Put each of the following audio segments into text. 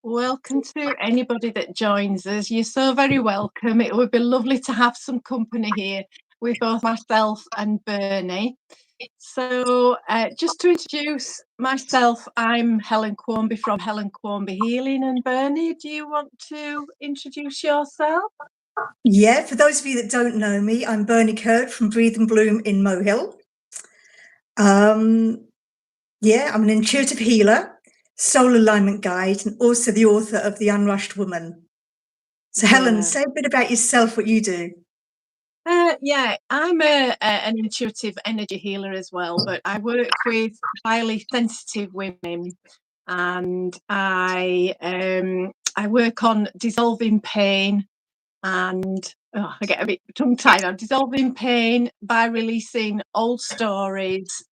Welcome to anybody that joins us. You're so very welcome. It would be lovely to have some company here with both myself and Bernie. So just to introduce myself, I'm Helen Quarmby from Helen Quarmby Healing. And Bernie, do you want to introduce yourself? Yeah, for those of you that don't know me, I'm Bernie Curd from Breathe and Bloom in Mohill. Yeah, I'm an intuitive healer, soul alignment guide, and also the author of The Unrushed Woman. So Helen, say a bit about yourself, what you do. Yeah, I'm an intuitive energy healer as well, but I work with highly sensitive women, and I work on dissolving pain, and I get a bit tongue-tied. I'm dissolving pain by releasing old stories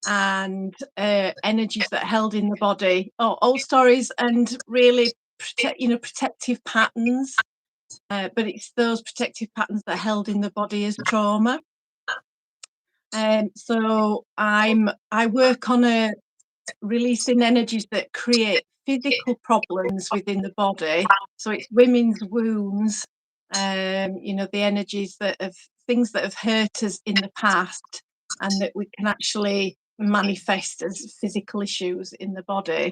and energies that are held in the body, old stories and really protective patterns. But it's those protective patterns that are held in the body as trauma. So I work on releasing energies that create physical problems within the body. So it's women's wounds, the energies things that have hurt us in the past, and that we can actually manifest as physical issues in the body.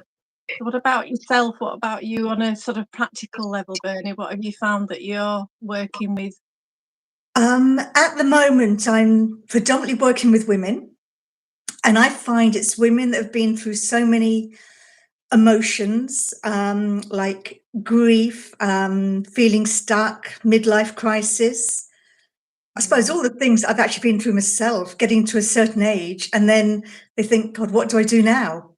What about yourself? What about you on a sort of practical level, Bernie? What have you found that you're working with? At the moment, I'm predominantly working with women, and I find it's women that have been through so many emotions, like grief, feeling stuck, midlife crisis. I suppose all the things I've actually been through myself, getting to a certain age, and then they think, God, what do I do now?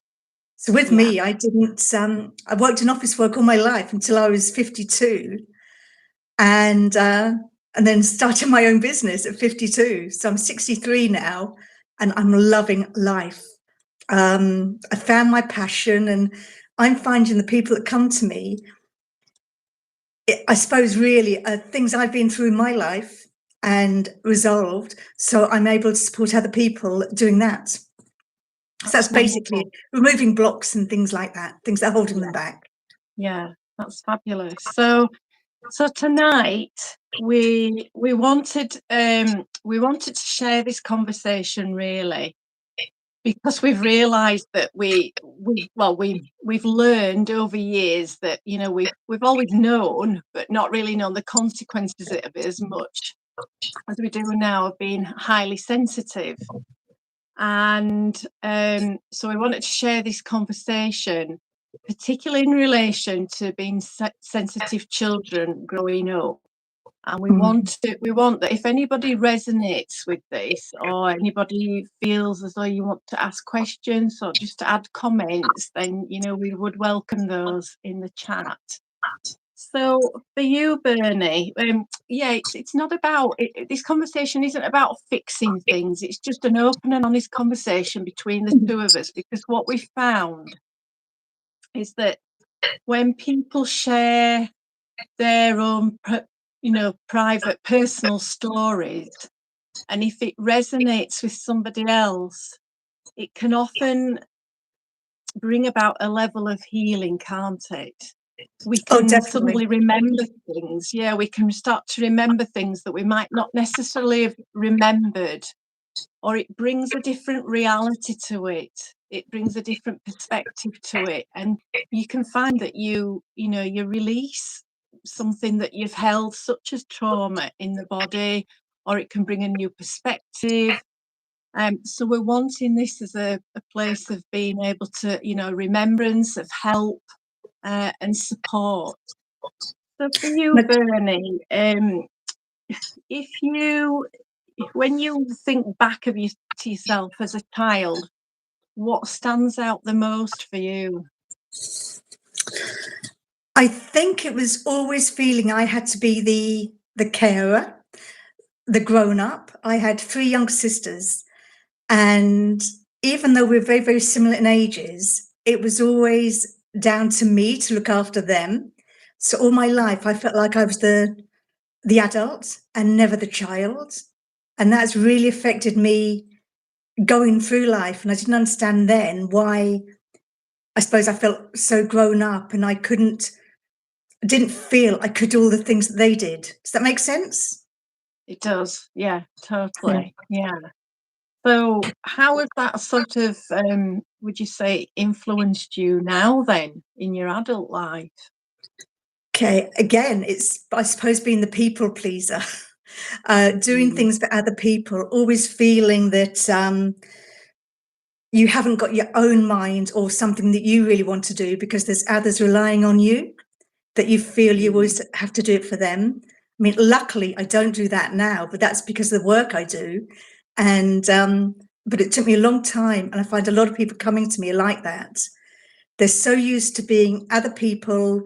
So with me, I didn't, I worked in office work all my life until I was 52, and then started my own business at 52. So I'm 63 now, and I'm loving life. I found my passion, and I'm finding the people that come to me, I suppose really things I've been through in my life and resolved. So I'm able to support other people doing that. So that's basically removing blocks and things like that, things that are holding them back. Yeah, that's fabulous. So tonight we wanted to share this conversation really, because we've realized that we've learned over years that we've always known, but not really known the consequences of it as much as we do now, of being highly sensitive. And so we wanted to share this conversation, particularly in relation to being sensitive children growing up. And we want that if anybody resonates with this, or anybody feels as though you want to ask questions or just to add comments, then we would welcome those in the chat. So for you, Bernie, it's not about this conversation isn't about fixing things. It's just an open and honest conversation between the two of us, because what we found is that when people share their own private personal stories, and if it resonates with somebody else, it can often bring about a level of healing, can't it? We can suddenly remember things. Yeah, we can start to remember things that we might not necessarily have remembered, or it brings a different reality to it. It brings a different perspective to it, and you can find that you release something that you've held, such as trauma, in the body, or it can bring a new perspective. So we're wanting this as a place of being able to, remembrance, of help, and support. So for you, Bernie, when you think back to yourself as a child, what stands out the most for you? I think it was always feeling I had to be the carer, the grown up. I had 3 younger sisters, and even though we're very, very similar in ages, it was always down to me to look after them. So all my life, I felt like I was the adult and never the child. And that's really affected me going through life. And I didn't understand then why I suppose I felt so grown up and I didn't feel I could do all the things that they did. Does that make sense? It does. Yeah, Yeah. totally. Yeah. So how has that sort of, would you say, influenced you now then in your adult life? Okay, again, it's, I suppose, being the people pleaser, doing Mm, things for other people, always feeling that you haven't got your own mind or something that you really want to do because there's others relying on you, that you feel you mm, always have to do it for them. I mean, luckily, I don't do that now, but that's because of the work I do. And, but it took me a long time. And I find a lot of people coming to me like that. They're so used to being other people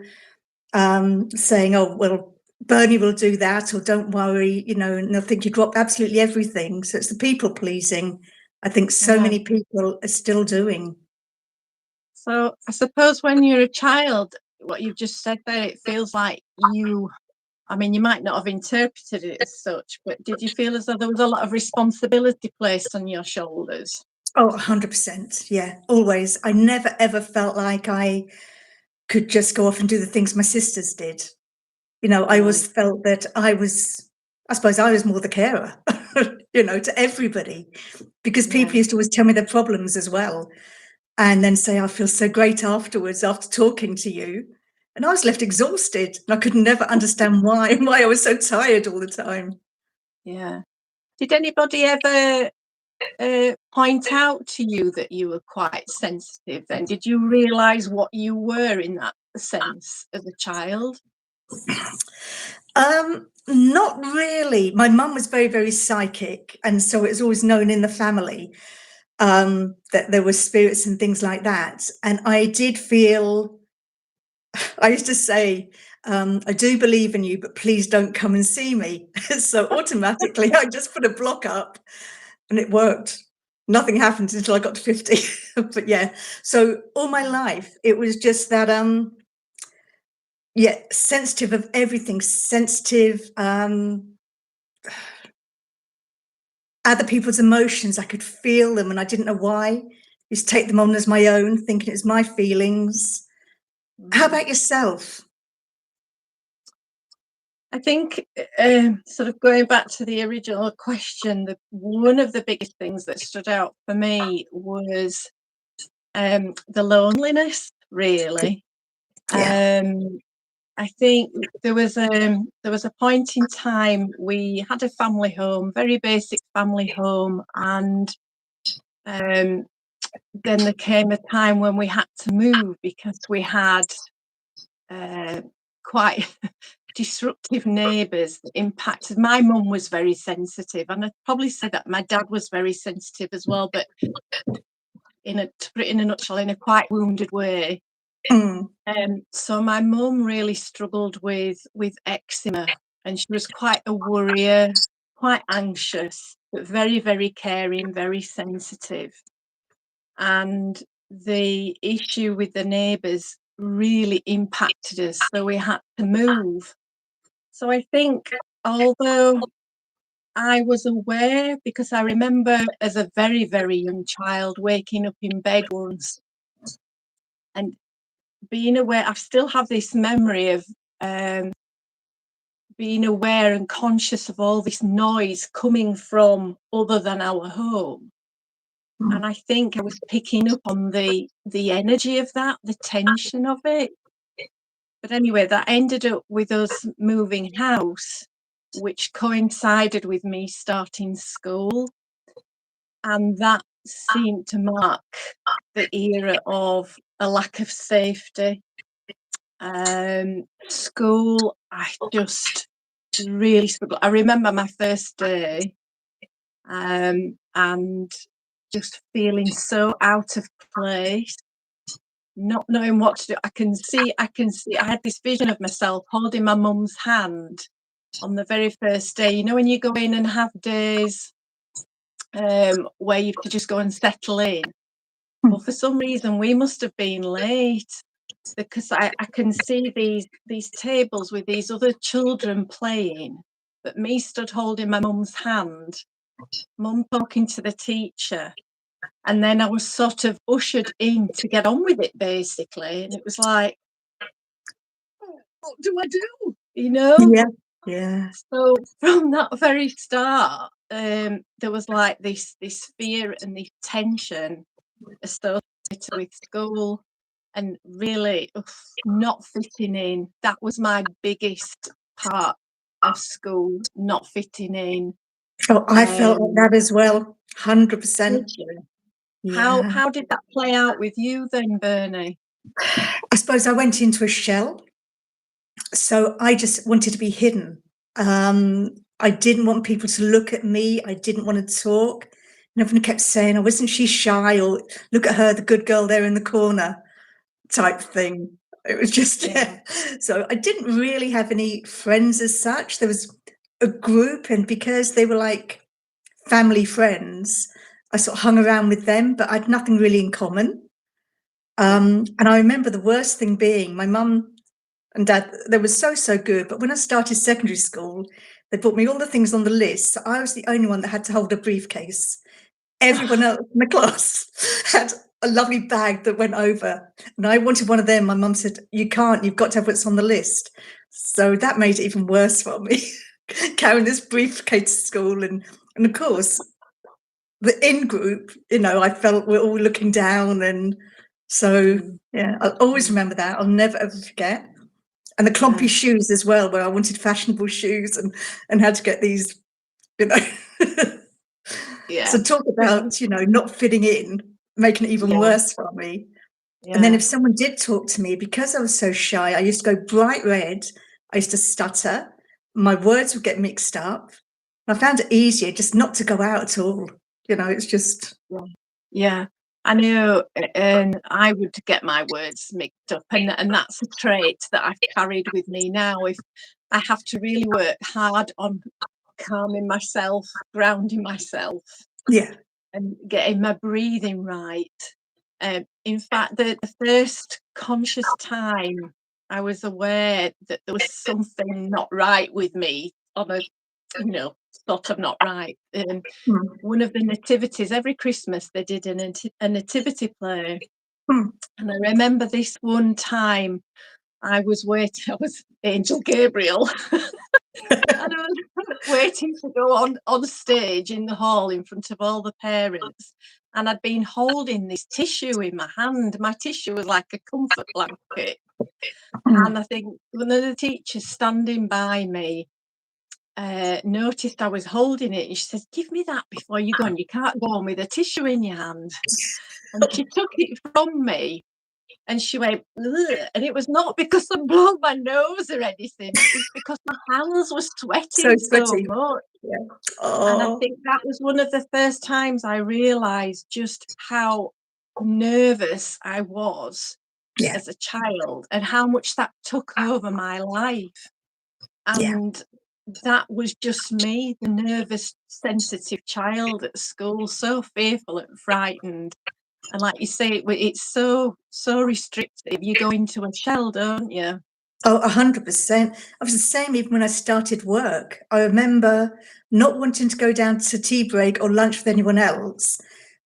saying, oh, well, Bernie will do that, or don't worry, you know, and they'll think you drop absolutely everything. So it's the people pleasing, I think so yeah. many people are still doing. So I suppose when you're a child, what you've just said there, it feels like you, I mean, you might not have interpreted it as such, but did you feel as though there was a lot of responsibility placed on your shoulders? Oh, 100%. Yeah, always. I never, ever felt like I could just go off and do the things my sisters did. You know, I always Right. felt that I suppose I was more the carer, you know, to everybody, because Yeah. people used to always tell me their problems as well. And then say, I feel so great afterwards after talking to you. And I was left exhausted and I could never understand why I was so tired all the time. Yeah. Did anybody ever point out to you that you were quite sensitive then? Did you realise what you were in that sense as a child? Not really. My mum was very, very psychic. And so it was always known in the family that there were spirits and things like that. And I did feel, I used to say, I do believe in you, but please don't come and see me. So automatically I just put a block up and it worked. Nothing happened until I got to 50. But yeah, so all my life it was just that yeah, sensitive of everything, sensitive, other people's emotions. I could feel them and I didn't know why. I used to take them on as my own, thinking it's my feelings. How Mm. about yourself? I think, sort of going back to the original question, one of the biggest things that stood out for me was the loneliness, really. Yeah. Um, I think there was a point in time we had a family home, very basic family home, and um, then there came a time when we had to move because we had uh, quite disruptive neighbours that impacted. My mum was very sensitive, and I'd probably say that my dad was very sensitive as well, but to put it in a nutshell, in a quite wounded way. Mm. So my mum really struggled with eczema, and she was quite a worrier, quite anxious, but very, very caring, very sensitive. And the issue with the neighbours really impacted us, so we had to move. So I think, although I was aware, because I remember as a very, very young child waking up in bed once and being aware, I still have this memory of um, being aware and conscious of all this noise coming from other than our home. And I think I was picking up on the energy of that, the tension of it. But anyway, that ended up with us moving house, which coincided with me starting school. And that seemed to mark the era of a lack of safety. School, I just really struggled. I remember my first day, and just feeling so out of place, not knowing what to do. I had this vision of myself holding my mum's hand on the very first day. You know, when you go in and have days where you have to just go and settle in. Well, for some reason, we must have been late because I can see these tables with these other children playing, but me stood holding my mum's hand, mum talking to the teacher, And then I was sort of ushered in to get on with it, basically. And it was like, what do I do? You know? Yeah. Yeah. So from that very start, there was like this fear and this tension associated with school, and really not fitting in. That was my biggest part of school, not fitting in. Oh, I felt like that as well. 100%. Did you? Yeah. How did that play out with you then, Bernie? I suppose I went into a shell. So I just wanted to be hidden. I didn't want people to look at me. I didn't want to talk. And everyone kept saying, oh, wasn't she shy? Or look at her, the good girl there in the corner type thing. It was just, Yeah. So I didn't really have any friends as such. There was a group, and because they were like family friends, I sort of hung around with them, but I had nothing really in common. And I remember the worst thing being my mum and dad, they were so good. But when I started secondary school, they brought me all the things on the list. So I was the only one that had to hold a briefcase. Everyone else in the class had a lovely bag that went over. And I wanted one of them. My mum said, you can't, you've got to have what's on the list. So that made it even worse for me, carrying this briefcase to school. And of course, the in group, I felt we're all looking down. And so, yeah, I'll always remember that. I'll never ever forget. And the clumpy shoes as well, where I wanted fashionable shoes and had to get these, Yeah. So talk about, not fitting in, making it even worse for me. Yeah. And then if someone did talk to me, because I was so shy, I used to go bright red. I used to stutter. My words would get mixed up. I found it easier just not to go out at all. It's just. Yeah. I know, and I would get my words mixed up, and that's a trait that I've carried with me now. If I have to really work hard on calming myself, grounding myself, and getting my breathing right. In fact, the first conscious time I was aware that there was something not right with me, on a sort of not right. One of the nativities, every Christmas they did a nativity play. And I remember this one time I was Angel Gabriel. And I was waiting to go on stage in the hall in front of all the parents. And I'd been holding this tissue in my hand. My tissue was like a comfort blanket. And I think one of the teachers standing by me noticed I was holding it, and she says, give me that before you go on. You can't go on with a tissue in your hand. And she took it from me, and she went, ugh. And it was not because I blew my nose or anything. It was because my hands were sweating so much. And I think that was one of the first times I realised just how nervous I was as a child, and how much that took over my life. And that was just me, the nervous, sensitive child at school, so fearful and frightened. And like you say, it's so restrictive. You go into a shell, don't you? Oh, 100%. I was the same even when I started work. I remember not wanting to go down to tea break or lunch with anyone else,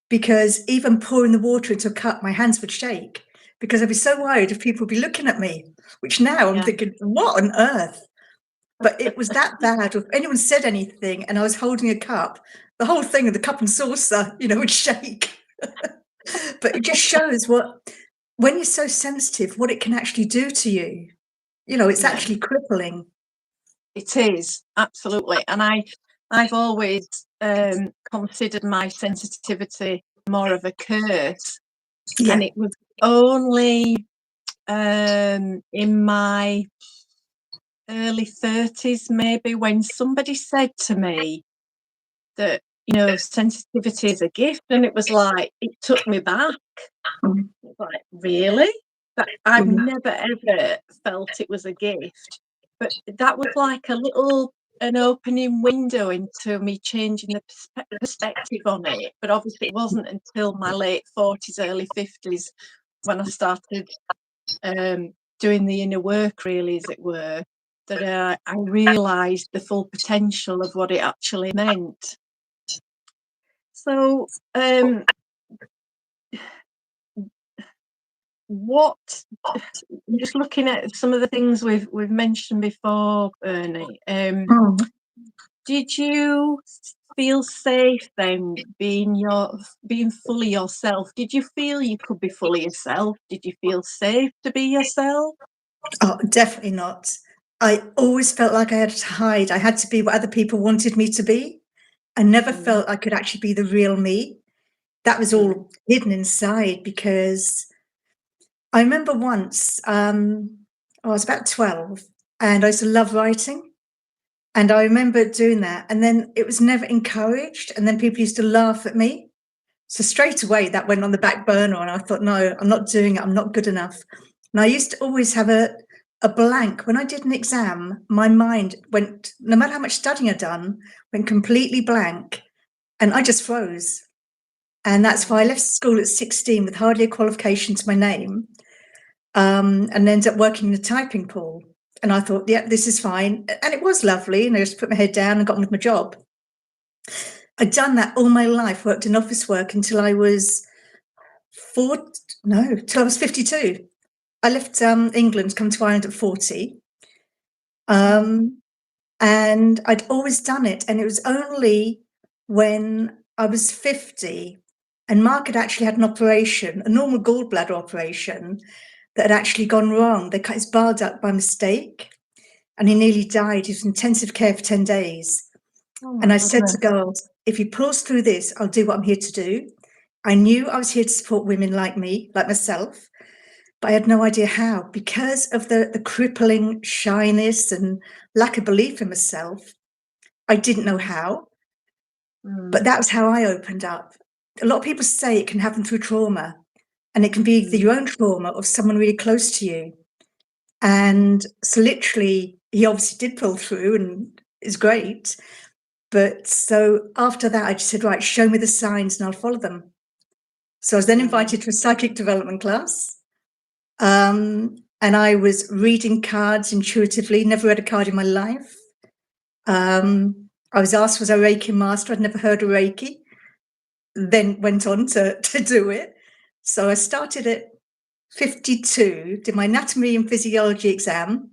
because even pouring the water into a cup, my hands would shake, because I'd be so worried if people would be looking at me, which now I'm thinking, what on earth? But it was that bad. If anyone said anything and I was holding a cup, the whole thing of the cup and saucer, would shake. But it just shows when you're so sensitive, what it can actually do to you. It's actually crippling. It is, absolutely. And I've always considered my sensitivity more of a curse. And it was only in my early 30s, maybe, when somebody said to me that, sensitivity is a gift. And it was like, it took me back. It's like, really? That I've never ever felt it was a gift. But that was like an opening window into me changing the perspective on it. But obviously it wasn't until my late 40s, early 50s when I started doing the inner work, really, as it were, that I realised the full potential of what it actually meant. So what I'm just looking at some of the things we've mentioned before, Bernie. Did you feel safe then being fully yourself? Did you feel you could be fully yourself? Did you feel safe to be yourself? Oh, definitely not. I always felt like I had to hide. I had to be what other people wanted me to be. I never felt I could actually be the real me. That was all hidden inside, because I remember once, I was about 12 and I used to love writing. And I remember doing that, and then it was never encouraged. And then people used to laugh at me. So straight away that went on the back burner, and I thought, no, I'm not doing it. I'm not good enough. And I used to always have a blank. When I did an exam, my mind went, no matter how much studying I'd done, went completely blank, and I just froze. And that's why I left school at 16 with hardly a qualification to my name, and ended up working in a typing pool. And I thought, yeah, this is fine. And it was lovely. And I just put my head down and got on with my job. I'd done that all my life, worked in office work until I was till I was 52. I left England, come to Ireland at 40. And I'd always done it. And it was only when I was 50 and Mark had actually had an operation, a normal gallbladder operation, that had actually gone wrong. They cut his bile duct by mistake and he nearly died. He was in intensive care for 10 days. And I said to girls, if you pull us through this, I'll do what I'm here to do. I knew I was here to support women like me, like myself, but I had no idea how, because of the crippling shyness and lack of belief in myself. I didn't know how, but that was how I opened up. A lot of people say it can happen through trauma, and it can be either your own trauma or someone really close to you. And so literally, he obviously did pull through and is great. But so after that, I just said, right, show me the signs and I'll follow them. So I was then invited to a psychic development class. And I was reading cards intuitively, never read a card in my life. I was asked, was I Reiki master? I'd never heard of Reiki. Then went on to do it. So I started at 52, did my anatomy and physiology exam.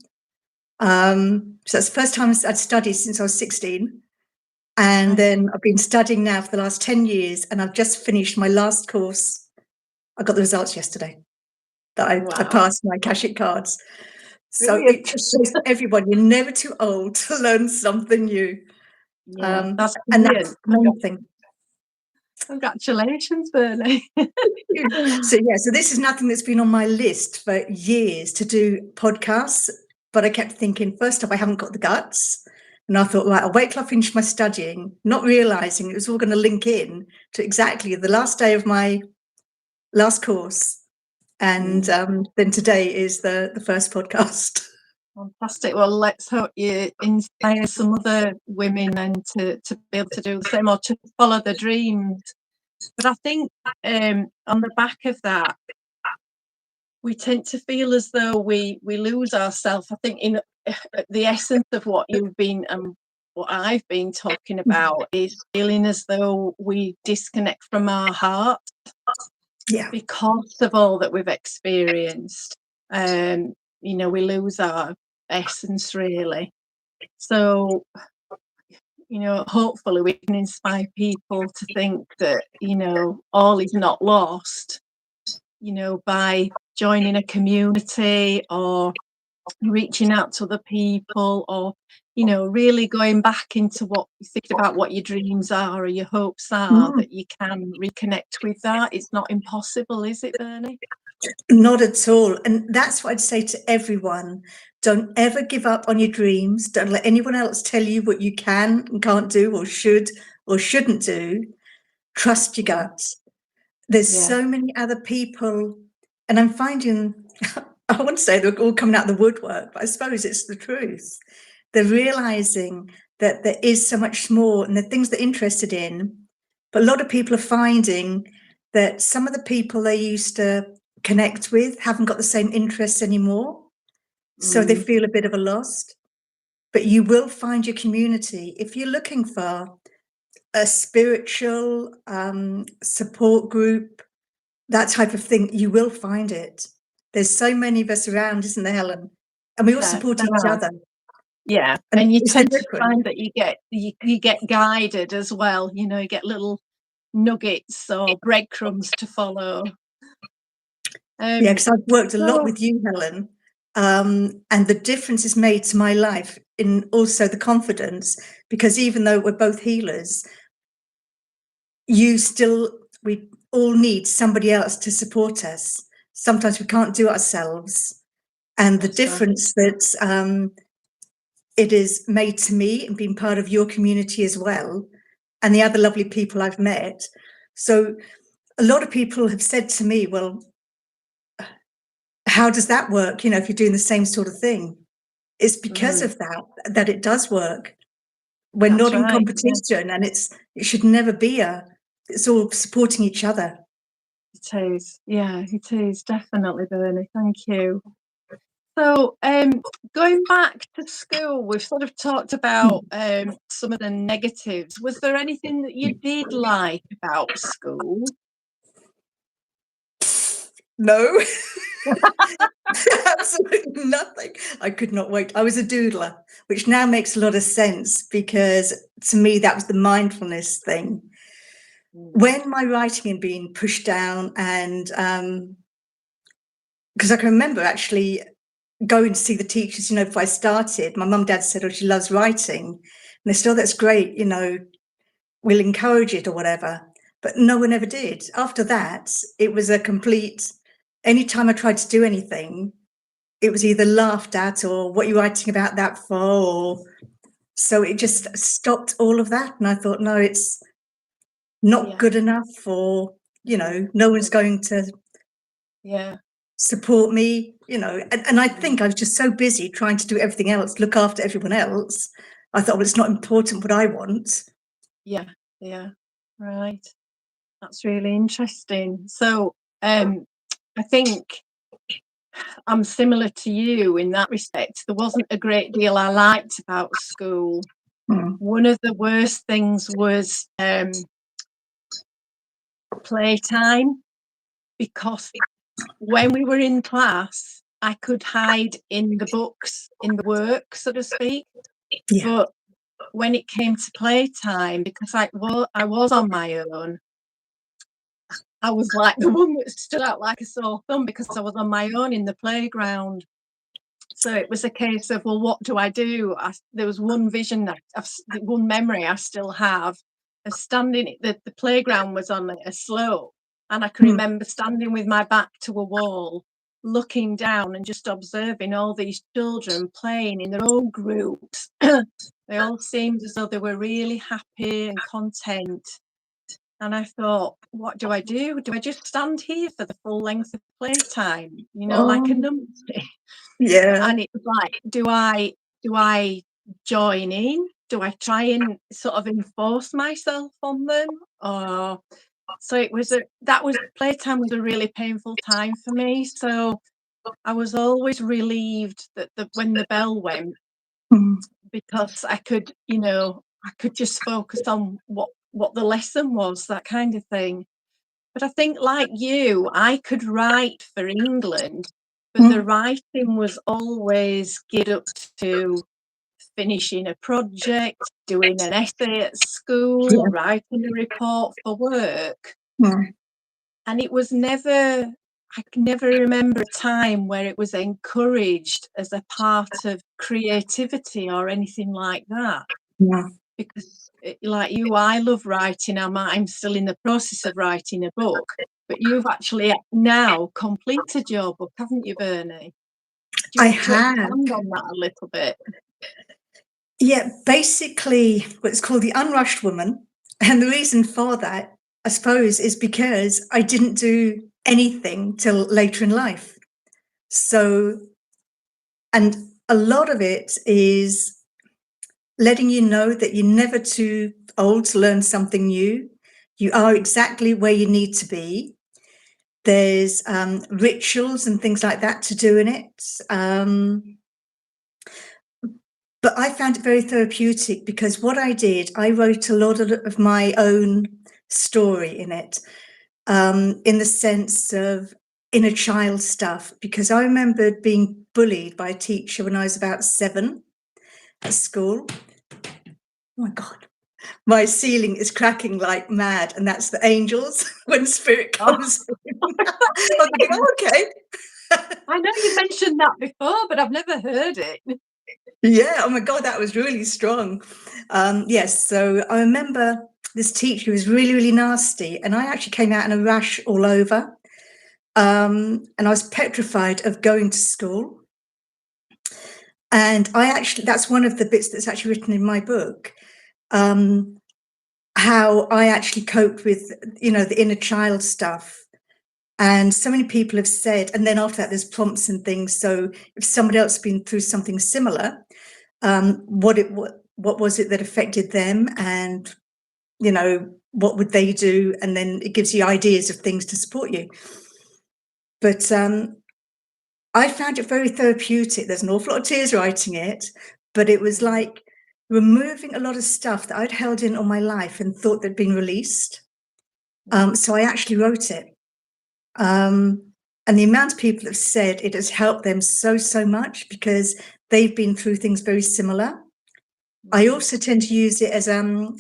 So that's the first time I'd studied since I was 16. And then I've been studying now for the last 10 years, and I've just finished my last course. I got the results yesterday that I passed my Akashic cards. So it just shows everyone, you're never too old to learn something new. Yeah, that's the main thing. Congratulations, Bernie. So this is nothing that's been on my list for years to do podcasts, but I kept thinking, first off, I haven't got the guts. And I thought, right, I'll wait till I finish my studying, not realizing it was all going to link in to exactly the last day of my last course. And then today is the first podcast. Fantastic. Well, let's hope you inspire some other women and to be able to do the same or to follow their dreams. But I think on the back of that, we tend to feel as though we lose ourselves. I think in the essence of what you've been what I've been talking about is feeling as though we disconnect from our heart because of all that we've experienced. We lose our essence, really. So hopefully we can inspire people to think that all is not lost, by joining a community or reaching out to other people, or really going back into what you think about what your dreams are or your hopes are, that you can reconnect with that. It's not impossible, is it, Bernie? Not at all. And that's what I'd say to everyone. Don't ever give up on your dreams. Don't let anyone else tell you what you can and can't do or should or shouldn't do. Trust your gut. There's so many other people, and I'm finding, I wouldn't say they're all coming out of the woodwork, but I suppose it's the truth. They're realizing that there is so much more and the things they're interested in. But a lot of people are finding that some of the people they used to connect with haven't got the same interests anymore. So they feel a bit of a lost. But you will find your community. If you're looking for a spiritual support group, that type of thing, you will find it. There's so many of us around, isn't there, Helen? And we all support each other. Yeah, And you it's tend to different. find that you get guided as well. You know, you get little nuggets or breadcrumbs to follow. Yeah, because I've worked a lot with you, Helen, and the difference it's made to my life in also the confidence, because even though we're both healers, we all need somebody else to support us. Sometimes we can't do it ourselves. And the difference that it is made to me and being part of your community as well, and the other lovely people I've met. So a lot of people have said to me, well, how does that work? You know, if you're doing the same sort of thing, it's because of that it does work. We're not in competition, and it should never be it's all supporting each other. It is, yeah, it is definitely, Bernie. Thank you. So, going back to school, we've sort of talked about some of the negatives. Was there anything that you did like about school? No, absolutely nothing. I could not wait. I was a doodler, which now makes a lot of sense, because to me that was the mindfulness thing. When my writing had been pushed down, and because I can remember actually going to see the teachers, you know, before I started, my mum and dad said, oh, she loves writing. And they said, oh, that's great, you know, we'll encourage it or whatever. But no one ever did. After that, it was a complete, anytime I tried to do anything, it was either laughed at or what are you writing about that for? Or so it just stopped all of that. And I thought, no, it's not good enough, or, you know, no one's going to support me, you know. And I think I was just so busy trying to do everything else, look after everyone else. I thought, well, it's not important what I want. Yeah, right. That's really interesting. So, I think I'm similar to you in that respect. There wasn't a great deal I liked about school. One of the worst things was playtime, because when we were in class, I could hide in the books, in the work, so to speak. But when it came to playtime, because I was on my own, I was like the one that stood out like a sore thumb, because I was on my own in the playground. So it was a case of, well, what do I do? There was one vision, one memory I still have of standing. The playground was on a slope, and I can remember standing with my back to a wall, looking down and just observing all these children playing in their own groups. They all seemed as though they were really happy and content. And I thought, what do I do? Do I just stand here for the full length of playtime, you know, like a numpty? Yeah. And it was like, do I join in? Do I try and sort of enforce myself on them? Or so playtime was a really painful time for me. So I was always relieved that when the bell went, because I could, you know, I could just focus on what the lesson was, that kind of thing. But I think, like you, I could write for England, but the writing was always geared up to finishing a project, doing an essay at school, writing a report for work. And it was never, I can never remember a time where it was encouraged as a part of creativity or anything like that. Because like you, I love writing. I'm still in the process of writing a book, but you've actually now completed your book, haven't you, Bernie? Do you want to expand on that a little bit? Yeah, basically what's called The Unrushed Woman. And the reason for that, I suppose, is because I didn't do anything till later in life. So, and a lot of it is letting you know that you're never too old to learn something new. You are exactly where you need to be. There's rituals and things like that to do in it. But I found it very therapeutic, because what I did, I wrote a lot of my own story in it. in the sense of inner child stuff, because I remembered being bullied by a teacher when I was about 7 at school. Oh my God, my ceiling is cracking like mad, and that's the angels when spirit comes in. I was thinking, oh, okay. I know you mentioned that before, but I've never heard it. Yeah, oh my God, that was really strong. Yes, so I remember this teacher who was really, really nasty, and I actually came out in a rash all over. And I was petrified of going to school. And that's one of the bits that's actually written in my book, how I actually coped with, the inner child stuff. And so many people have said, and then after that, there's prompts and things. So if somebody else has been through something similar, what was it that affected them, and what would they do? And then it gives you ideas of things to support you. But I found it very therapeutic. There's an awful lot of tears writing it, but it was like removing a lot of stuff that I'd held in all my life and thought they'd been released. So I actually wrote it. And the amount of people have said it has helped them so much because they've been through things very similar. I also tend to use it as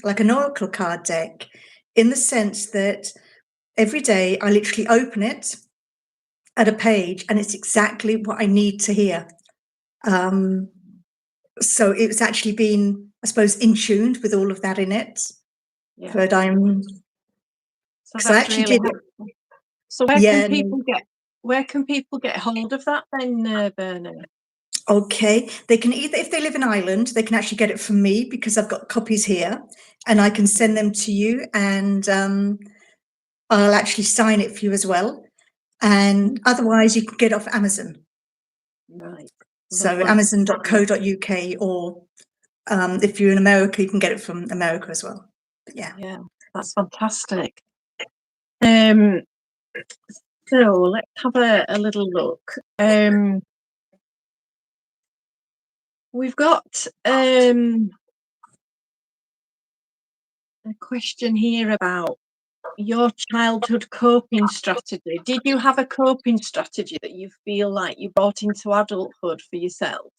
like an oracle card deck, in the sense that every day I literally open it at a page and it's exactly what I need to hear. So it's actually been, I suppose, in tune with all of that in it. Yeah. But So that's really helpful. So where can people get hold of that then, Bernie? Okay, they can either, if they live in Ireland, they can actually get it from me because I've got copies here, and I can send them to you, and I'll actually sign it for you as well. And otherwise, you can get it off Amazon. Right. So amazon.co.uk, or if you're in America, you can get it from America as well. But yeah, that's fantastic. So let's have a little look. We've got a question here about your childhood coping strategy. Did you have a coping strategy that you feel like you brought into adulthood for yourself?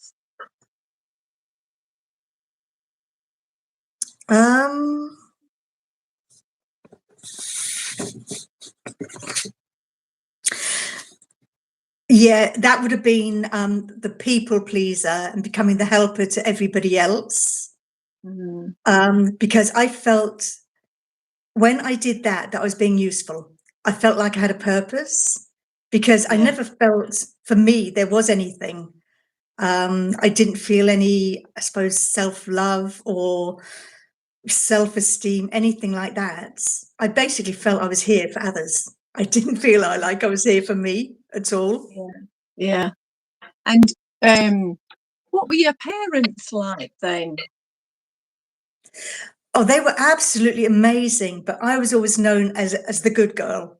Yeah, that would have been the people pleaser and becoming the helper to everybody else. Because I felt when I did that I was being useful. I felt like I had a purpose, because I never felt, for me, there was anything. I didn't feel any, I suppose, self-love or self-esteem, anything like that. I basically felt I was here for others. I didn't feel like I was here for me at all. Yeah. And what were your parents like then? Oh, they were absolutely amazing, but I was always known as the good girl.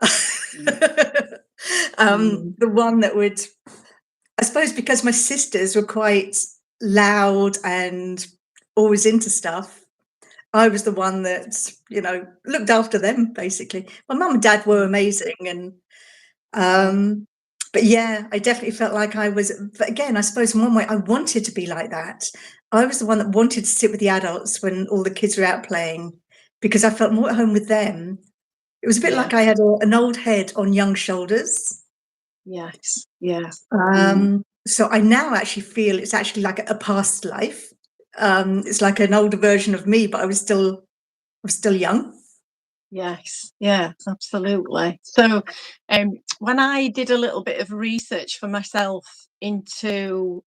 The one that would, I suppose, because my sisters were quite loud and always into stuff, I was the one that, looked after them, basically. My mum and dad were amazing, and but yeah, I definitely felt like I was, but again, I suppose in one way I wanted to be like that. I was the one that wanted to sit with the adults when all the kids were out playing, because I felt more at home with them. It was a bit like I had an old head on young shoulders. Yes, yeah. So I now actually feel it's actually like a past life. It's like an older version of me, but I was still young. Yes, yeah, absolutely. So when I did a little bit of research for myself into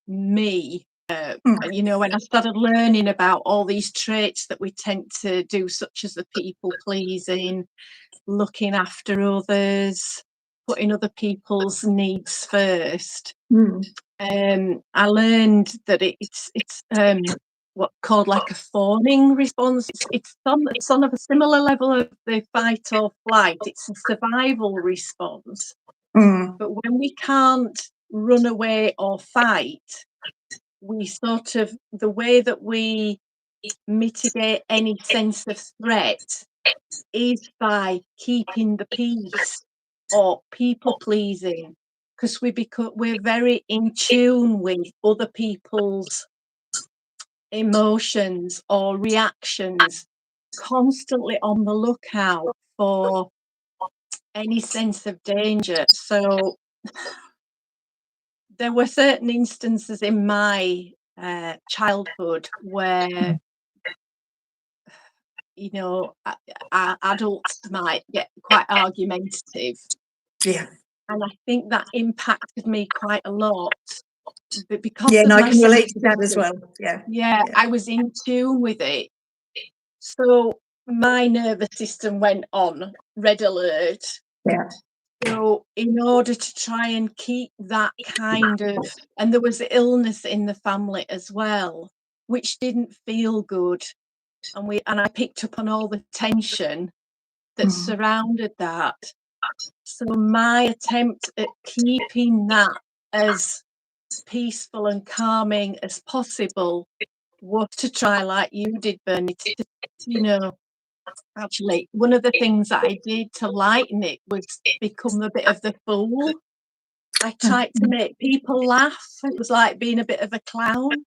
me, when I started learning about all these traits that we tend to do, such as the people pleasing, looking after others, putting other people's needs first, I learned that it's what's called like a fawning response. It's on of a similar level of the fight or flight. It's a survival response. But when we can't run away or fight, we the way that we mitigate any sense of threat is by keeping the peace or people pleasing, because we're very in tune with other people's emotions or reactions, constantly on the lookout for any sense of danger. So there were certain instances in my childhood where, you know, adults might get quite argumentative. Yeah. And I think that impacted me quite a lot. But because Yeah, of no, I my can relate to that as sensitivity, well. Yeah. yeah, Yeah. I was in tune with it. So my nervous system went on red alert. Yeah. So in order to try and keep that kind of, and there was illness in the family as well, which didn't feel good. And I picked up on all the tension that Mm. surrounded that. So my attempt at keeping that as peaceful and calming as possible was to try, like you did, Bernie, to, you know, actually, one of the things that I did to lighten it was become a bit of the fool. I tried to make people laugh. It was like being a bit of a clown.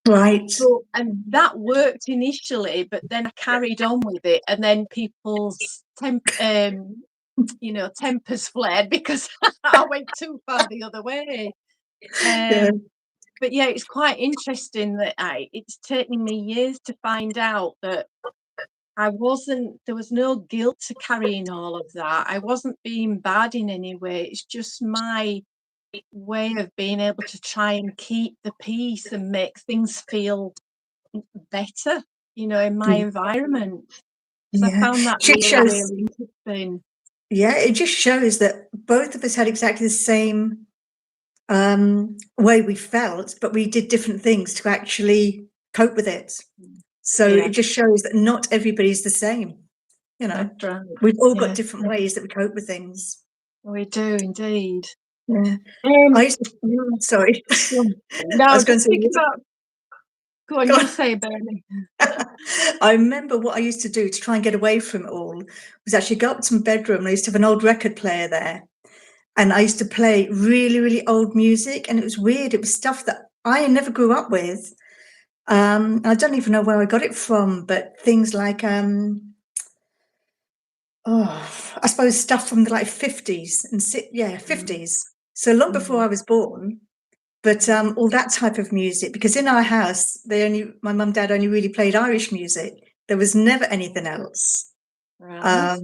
Right. So, and that worked initially, but then I carried on with it, and then people's tempers flared because I went too far the other way. Yeah. But yeah, it's quite interesting that it's taken me years to find out that there was no guilt to carrying all of that. I wasn't being bad in any way. It's just my way of being able to try and keep the peace and make things feel better, in my environment. So I Yeah. found that It really, shows, really interesting. yeah, it just shows that both of us had exactly the same way we felt, but we did different things to actually cope with it. So Yeah, it just shows that not everybody's the same. that's right. We've all got Yeah, different ways that we cope with things. we do indeed. Yeah. I Um, used to, sorry. I no, was going just to think say, about. Go on, go you on. say, Bernie. I remember what I used to do to try and get away from it all was actually go up to my bedroom. And I used to have an old record player there. And I used to play really, really old music. And it was weird. It was stuff that I never grew up with. I don't even know where I got it from, but things like, I suppose stuff from the like 50s and 50s. So long before I was born. But all that type of music, because in our house, my mum and dad only really played Irish music. There was never anything else. Right.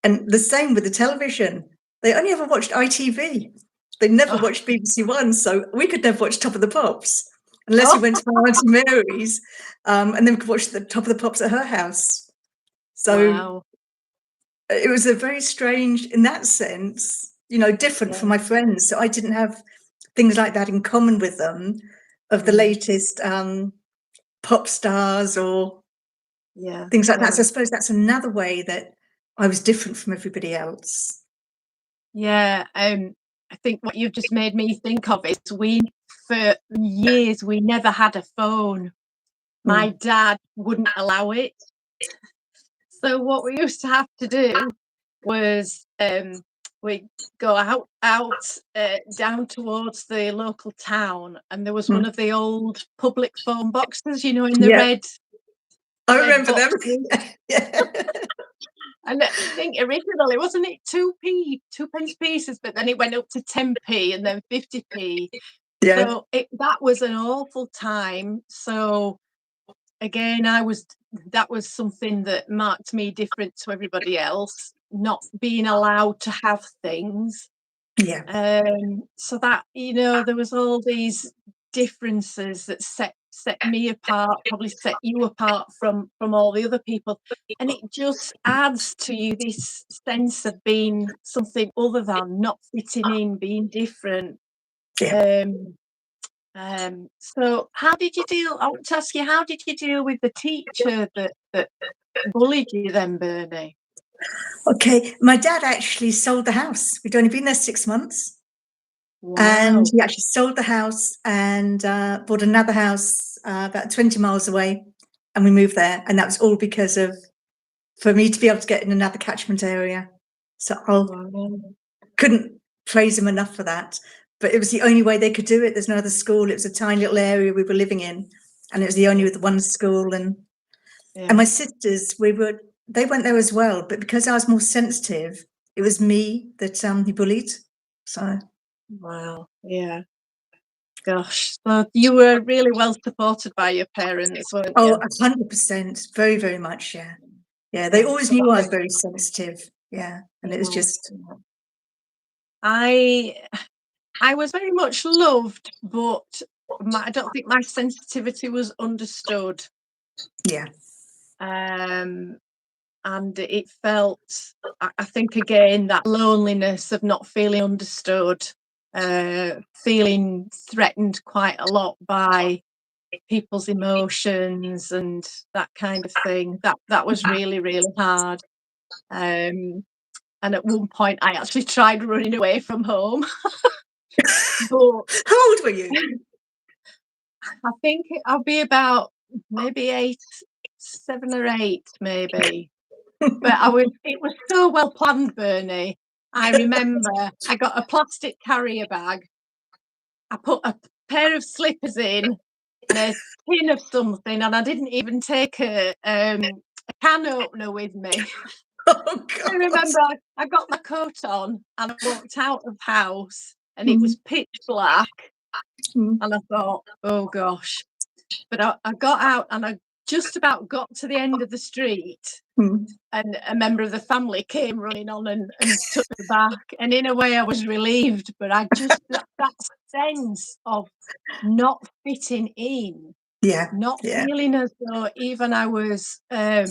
And the same with the television. They only ever watched ITV. They never Oh, watched BBC One, so we could never watch Top of the Pops unless we oh, went to my Auntie Mary's, and then we could watch the Top of the Pops at her house. So wow. it was a very strange, in that sense, different Yeah. from my friends. So I didn't have things like that in common with them, of the latest pop stars or Yeah. things like that. Yeah. So I suppose that's another way that I was different from everybody else. Yeah. I think what you've just made me think of is for years, we never had a phone. My dad wouldn't allow it. So what we used to have to do was we'd go out down towards the local town, and there was one Mm. of the old public phone boxes, in the Yeah, I red remember them. boxes. Yeah. And I think originally, wasn't it 2pence pieces, but then it went up to 10p and then 50p. Yeah. So that was an awful time. So again, that was something that marked me different to everybody else, not being allowed to have things. Yeah. So that, there was all these differences that set me apart, probably set you apart from all the other people. And it just adds to you this sense of being something other than, not fitting in, being different. Yeah. So I want to ask you, how did you deal with the teacher that bullied you then, Bernie? Okay. My dad actually sold the house. We'd only been there 6 months. And Wow. he actually sold the house and bought another house about 20 miles away. And we moved there. And that was all because of for me to be able to get in another catchment area. So couldn't praise them enough for that. But it was the only way they could do it. There's no other school. It was a tiny little area we were living in, and it was the only one school. And my sisters, they went there as well. But because I was more sensitive, it was me that he bullied. So wow, yeah. Gosh, so you were really well supported by your parents, weren't you? 100%, very, very much, yeah. Yeah, they always knew I was very sensitive, yeah, and it was just... I was very much loved, but I don't think my sensitivity was understood. Yeah. And it felt, I think, again, that loneliness of not feeling understood, feeling threatened quite a lot by people's emotions and that kind of thing. That was really, really hard. And at one point I actually tried running away from home. But how old were you? I think I'll be about maybe 7 or 8 maybe. But it was so well planned, Bernie. I remember I got a plastic carrier bag. I put a pair of slippers in and a tin of something, and I didn't even take a can opener with me. Oh, God. I remember I got my coat on and I walked out of the house, and it was pitch black. And I thought, oh gosh. But I got out and I just about got to the end of the street, and a member of the family came running on and took me back. And in a way I was relieved, but I just, that sense of not fitting in, not feeling as though even I was, I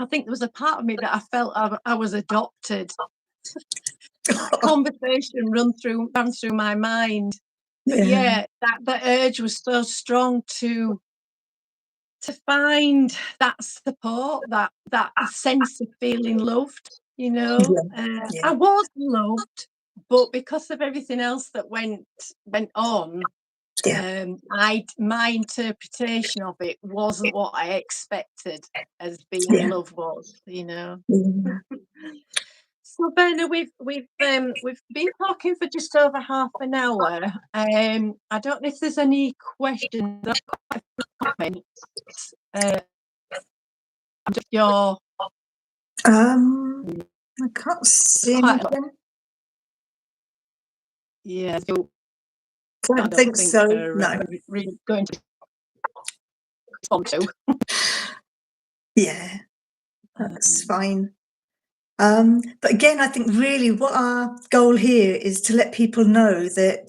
think there was a part of me that I felt I was adopted. Conversation ran through my mind. But that urge was so strong to find that support, that sense of feeling loved, you know. I was loved, but because of everything else that went on, my interpretation of it wasn't what I expected as being love was, you know. So Berna, we've been talking for just over half an hour. I don't know if there's any questions or comments. Just your I can't see anything. Yeah, I don't think so. No, really going to respond to. Yeah, that's fine. But again, I think really what our goal here is to let people know that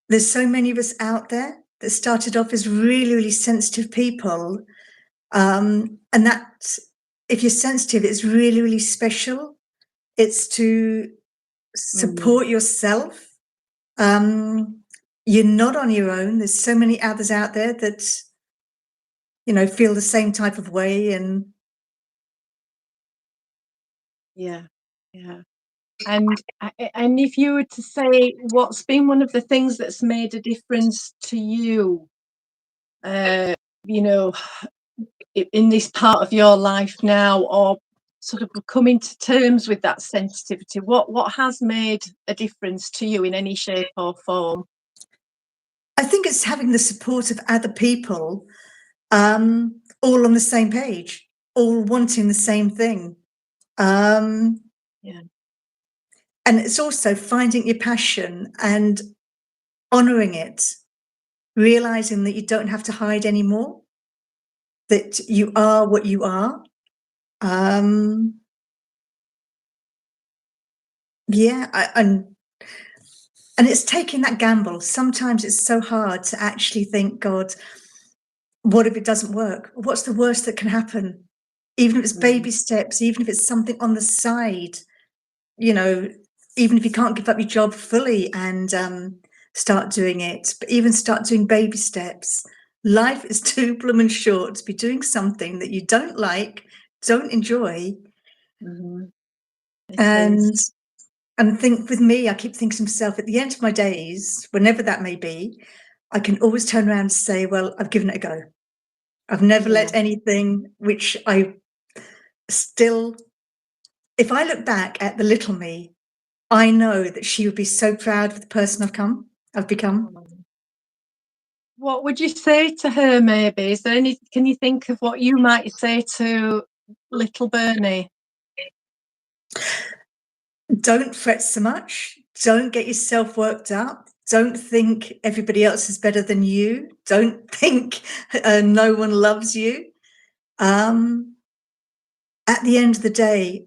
there's so many of us out there that started off as really, really sensitive people. And that if you're sensitive, it's really, really special. It's to support yourself. You're not on your own. There's so many others out there that, you know, feel the same type of way. And yeah. And if you were to say what's been one of the things that's made a difference to you, you know, in this part of your life now, or sort of coming to terms with that sensitivity, what has made a difference to you in any shape or form? I think it's having the support of other people, all on the same page, all wanting the same thing. And it's also finding your passion and honoring it, realizing that you don't have to hide anymore, that you are what you are. And it's taking that gamble. Sometimes it's so hard to actually think, God, what if it doesn't work? What's the worst that can happen? Even if it's baby steps, even if it's something on the side, you know, even if you can't give up your job fully and start doing it, but even start doing baby steps. Life is too blooming short to be doing something that you don't like, don't enjoy. And think with me, I keep thinking to myself, at the end of my days, whenever that may be, I can always turn around and say, well, I've given it a go. I've never let anything which I still, if I look back at the little me, I know that she would be so proud of the person I've become. What would you say to her, maybe? Is there any, can you think of what you might say to little Bernie? Don't fret so much. Don't get yourself worked up. Don't think everybody else is better than you. Don't think no one loves you. At the end of the day,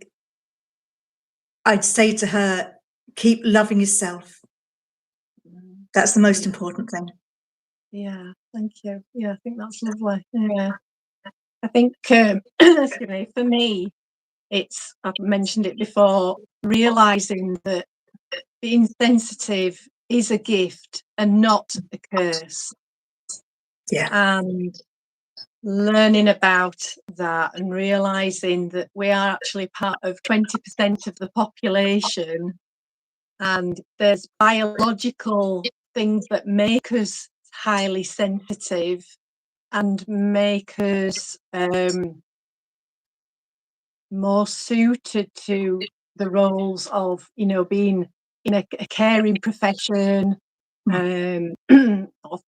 I'd say to her, keep loving yourself. That's the most important thing. Yeah, thank you. Yeah, I think that's lovely. Yeah. I think, excuse me, for me, it's, I've mentioned it before, realising that being sensitive is a gift and not a curse. Yeah. And learning about that and realising that we are actually part of 20% of the population, and there's biological things that make us highly sensitive and make us more suited to the roles of, you know, being in a caring profession, or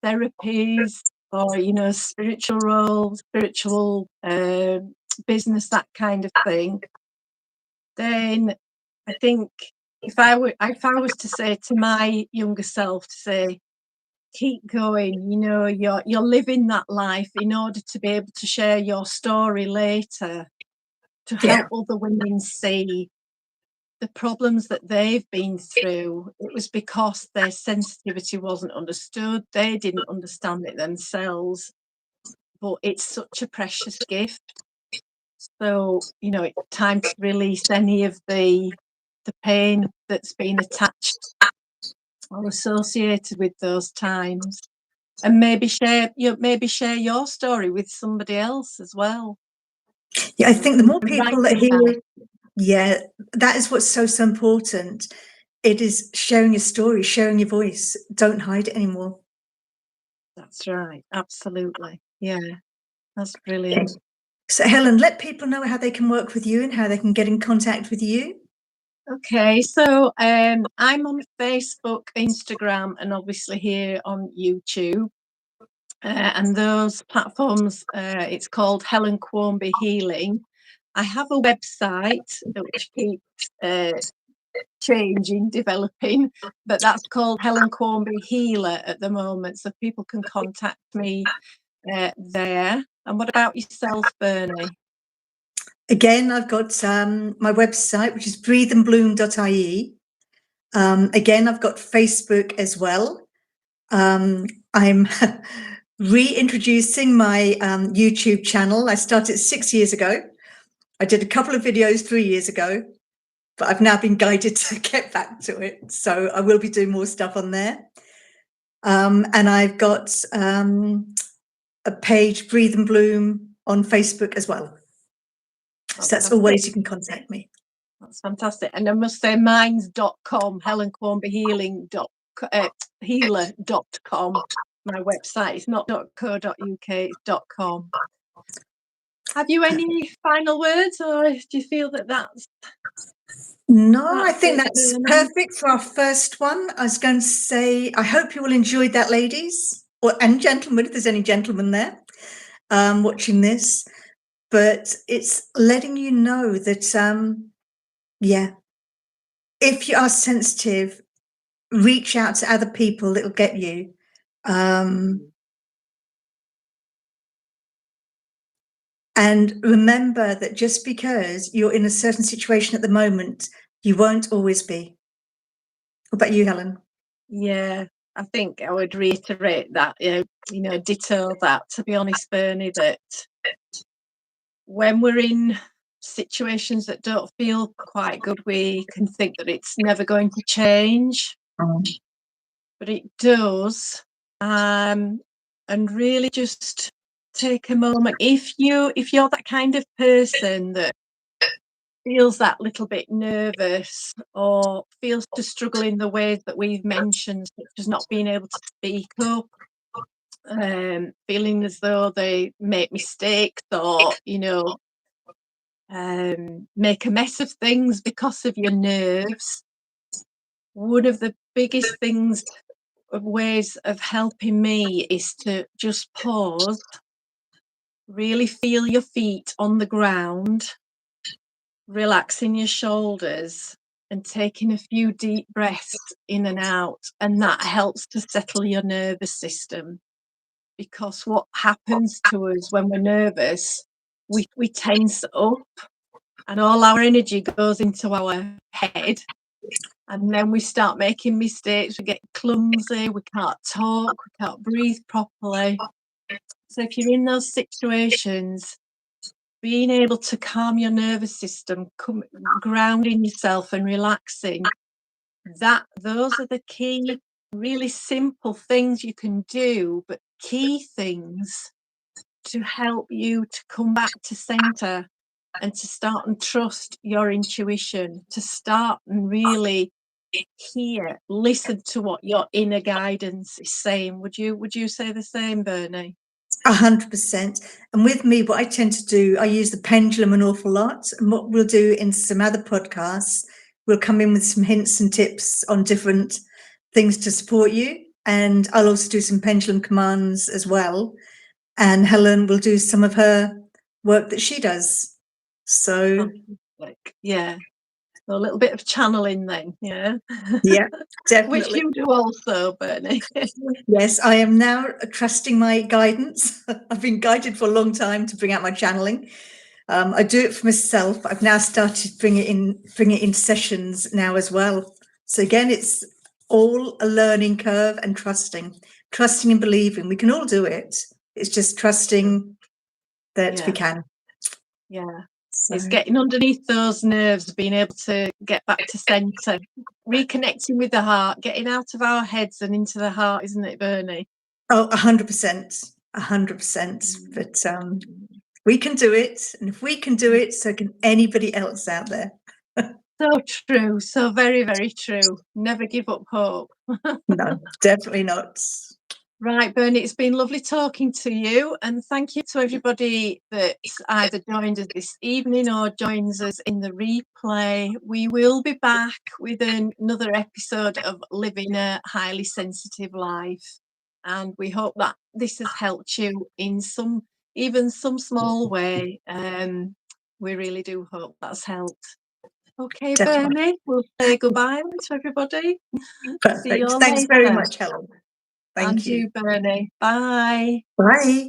therapies, or, you know, spiritual roles, spiritual business, that kind of thing. Then I think if I was to say to my younger self, to say, keep going, you know, you're living that life in order to be able to share your story later, to help other women see the problems that they've been through. It was because their sensitivity wasn't understood. They didn't understand it themselves, but it's such a precious gift. So, you know, it's time to release any of the pain that's been attached or associated with those times, and maybe share your story with somebody else as well. Yeah, I think the more And people that hear, yeah, that is what's so important. It is sharing your story, sharing your voice. Don't hide it anymore. That's right, absolutely. Yeah, that's brilliant. So Helen, let people know how they can work with you and how they can get in contact with you. Okay, so I'm on Facebook, Instagram, and obviously here on YouTube. And those platforms, it's called Helen Quarmby Healing. I have a website which keeps changing, developing, but that's called Helen Quarmby Healer at the moment, so people can contact me there. And what about yourself, Bernie? Again, I've got my website, which is breatheandbloom.ie. Again, I've got Facebook as well. I'm reintroducing my YouTube channel. I started 6 years ago. I did a couple of videos 3 years ago, but I've now been guided to get back to it. So I will be doing more stuff on there. And I've got a page, Breathe and Bloom, on Facebook as well. So that's all ways you can contact me. That's fantastic. And I must say mine's.com, helenquarmbyhealer.com, my website. It's not .co.uk, it's .com. Have you any final words, or do you feel that that's... No, I think that's perfect for our first one. I was going to say, I hope you all enjoyed that, ladies, and gentlemen, if there's any gentlemen there watching this. But it's letting you know that, yeah, if you are sensitive, reach out to other people, it'll get you. And remember that just because you're in a certain situation at the moment, you won't always be. What about you, Helen? Yeah, I think I would reiterate that, you know, ditto that, to be honest, Bernie, that when we're in situations that don't feel quite good, we can think that it's never going to change, but it does. And really just take a moment. If you're that kind of person that feels that little bit nervous or feels to struggle in the ways that we've mentioned, such as not being able to speak up, feeling as though they make mistakes, or, you know, make a mess of things because of your nerves. One of the biggest ways of helping me is to just pause, really feel your feet on the ground, relaxing your shoulders and taking a few deep breaths in and out, and that helps to settle your nervous system. Because what happens to us when we're nervous, we tense up and all our energy goes into our head, and then we start making mistakes, we get clumsy, we can't talk, we can't breathe properly. So if you're in those situations, being able to calm your nervous system, grounding yourself and relaxing, those are the key, really simple things you can do, but key things to help you to come back to center and to start and trust your intuition, to start and really listen to what your inner guidance is saying. Would you say the same, Bernie? 100%. And with me, what I tend to do, I use the pendulum an awful lot. And what we'll do in some other podcasts, we'll come in with some hints and tips on different things to support you. And I'll also do some pendulum commands as well. And Helen will do some of her work that she does. So, yeah. So a little bit of channeling then, yeah? Yeah, definitely. Which you do also, Bernie. Yes, I am now trusting my guidance. I've been guided for a long time to bring out my channeling. I do it for myself. I've now started bring it in sessions now as well. So again, it's all a learning curve and trusting and believing. We can all do it. It's just trusting that we can. Yeah. So it's getting underneath those nerves, being able to get back to centre, reconnecting with the heart, getting out of our heads and into the heart, isn't it, Bernie? Oh, 100%, 100%. But we can do it. And if we can do it, so can anybody else out there. So true. So very, very true. Never give up hope. No, definitely not. Right, Bernie, it's been lovely talking to you, and thank you to everybody that's either joined us this evening or joins us in the replay. We will be back with another episode of Living a Highly Sensitive Life, and we hope that this has helped you in some small way. We really do hope that's helped. Okay, Definitely. Bernie, we'll say goodbye to everybody. Perfect. See you all Thanks later. very much, Helen. Thank you. And you, Bernie. Bye. Bye.